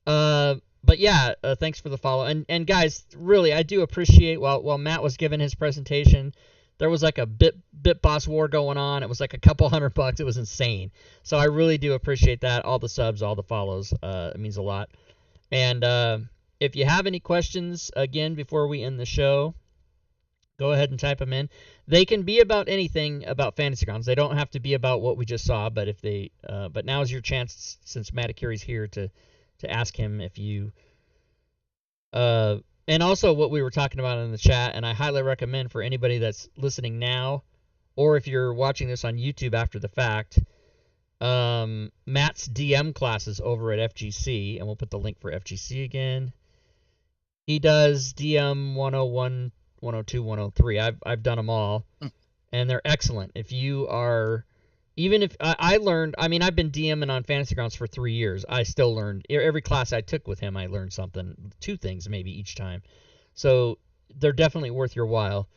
But yeah, thanks for the follow. And guys, really, I do appreciate while Matt was giving his presentation, there was like a bit boss war going on. It was like a couple $100. It was insane. So I really do appreciate that. All the subs, all the follows. It means a lot. And if you have any questions, again, before we end the show, go ahead and type them in. They can be about anything about Fantasy Grounds. They don't have to be about what we just saw. But but now's your chance, since Matakuri's here, to ask him if you. And also what we were talking about in the chat, and I highly recommend for anybody that's listening now, or if you're watching this on YouTube after the fact, Matt's DM classes over at FGC, and we'll put the link for FGC again. He does DM 101, 102, 103. I've done them all, and they're excellent. If you are, even if I learned, I mean, I've been DMing on Fantasy Grounds for 3 years. I still learned. Every class I took with him, I learned something, 2 things maybe each time. So they're definitely worth your while.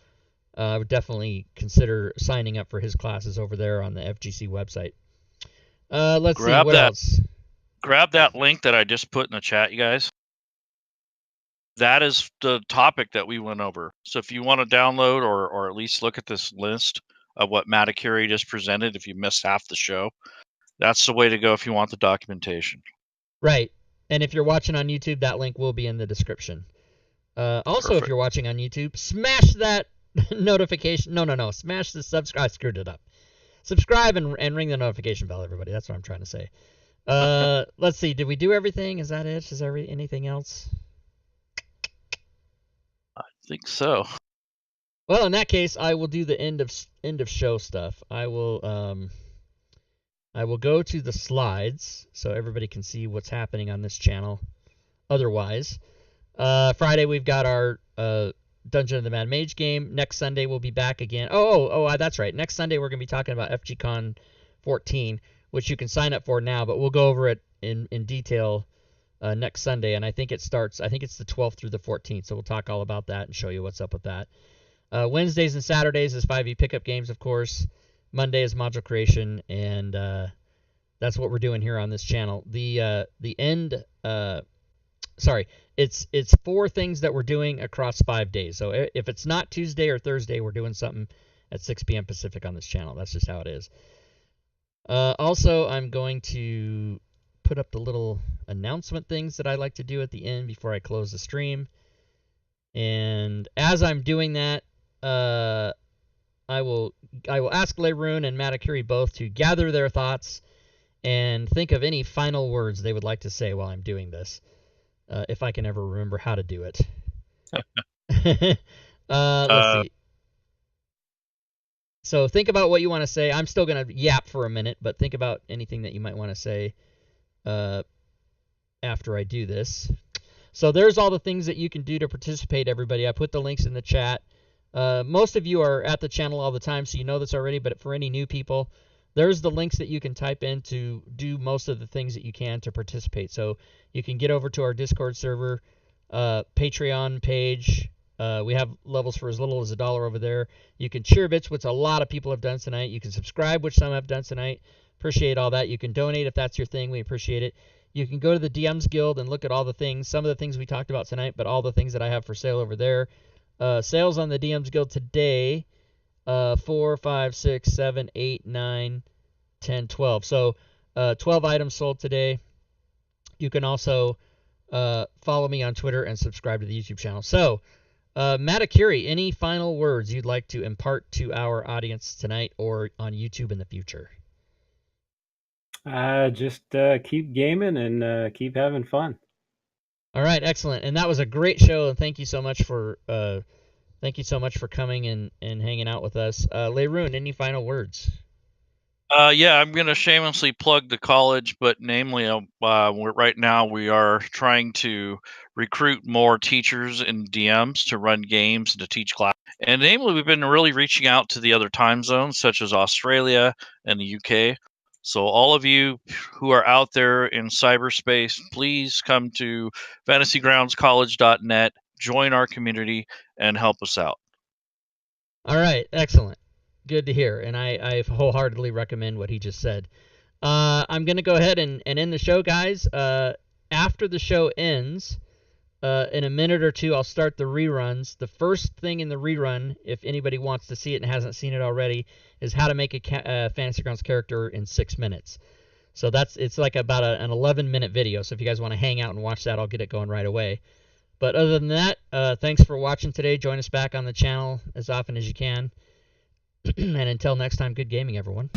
I would definitely consider signing up for his classes over there on the FGC website. Let's see, what else? Grab that link that I just put in the chat, you guys. That is the topic that we went over. So if you want to download or at least look at this list of what Matakuri just presented, if you missed half the show, that's the way to go if you want the documentation. Right. And if you're watching on YouTube, that link will be in the description. Also, Perfect. If you're watching on YouTube, smash that notification. No. Smash the subscribe. I screwed it up. Subscribe and ring the notification bell, everybody. That's what I'm trying to say. Let's see. Did we do everything? Is that it? Is there anything else? I think so. Well, in that case, I will do the end of show stuff. I will go to the slides so everybody can see what's happening on this channel. Otherwise, Friday we've got our Dungeon of the Mad Mage game. Next Sunday we'll be back again. Oh, that's right. Next Sunday we're going to be talking about FGCon 14, which you can sign up for now, but we'll go over it in detail next Sunday, and I think it's the 12th through the 14th, so we'll talk all about that and show you what's up with that. Wednesdays and Saturdays is 5e pickup games, of course. Monday is module creation, and that's what we're doing here on this channel. It's 4 things that we're doing across 5 days. So if it's not Tuesday or Thursday, we're doing something at 6 p.m. Pacific on this channel. That's just how it is. Also, I'm going to put up the little announcement things that I like to do at the end before I close the stream. And as I'm doing that, I will ask Reruns and Matakuri both to gather their thoughts and think of any final words they would like to say while I'm doing this, if I can ever remember how to do it. Let's see. So think about what you want to say. I'm still going to yap for a minute, but think about anything that you might want to say after I do this. So there's all the things that you can do to participate, everybody. I put the links in the chat. Most of you are at the channel all the time, so you know this already, but for any new people, there's the links that you can type in to do most of the things that you can to participate. So you can get over to our Discord server, Patreon page. We have levels for as little as $1 over there. You can cheer bits, which a lot of people have done tonight. You can subscribe, which some have done tonight. Appreciate all that. You can donate if that's your thing. We appreciate it. You can go to the DMs Guild and look at all the things, some of the things we talked about tonight, but all the things that I have for sale over there. Sales on the DMs Guild today, 4, 5, 6, 7, 8, 9, 10, 12. So 12 items sold today. You can also follow me on Twitter and subscribe to the YouTube channel. So, Matakuri, any final words you'd like to impart to our audience tonight or on YouTube in the future? Just keep gaming and keep having fun. All right, excellent. And that was a great show, and thank you so much for coming and hanging out with us. Reruns, any final words? Yeah, I'm going to shamelessly plug the college, but namely, right now we are trying to recruit more teachers and DMs to run games and to teach class. And namely, we've been really reaching out to the other time zones, such as Australia and the UK. So all of you who are out there in cyberspace, please come to fantasygroundscollege.net, join our community, and help us out. All right, excellent. Good to hear, and I wholeheartedly recommend what he just said. I'm going to go ahead and end the show, guys. After the show ends, in a minute or two, I'll start the reruns. The first thing in the rerun, if anybody wants to see it and hasn't seen it already, is how to make a Fantasy Grounds character in 6 minutes. So it's like about an 11-minute video, so if you guys want to hang out and watch that, I'll get it going right away. But other than that, thanks for watching today. Join us back on the channel as often as you can. And until next time, good gaming, everyone.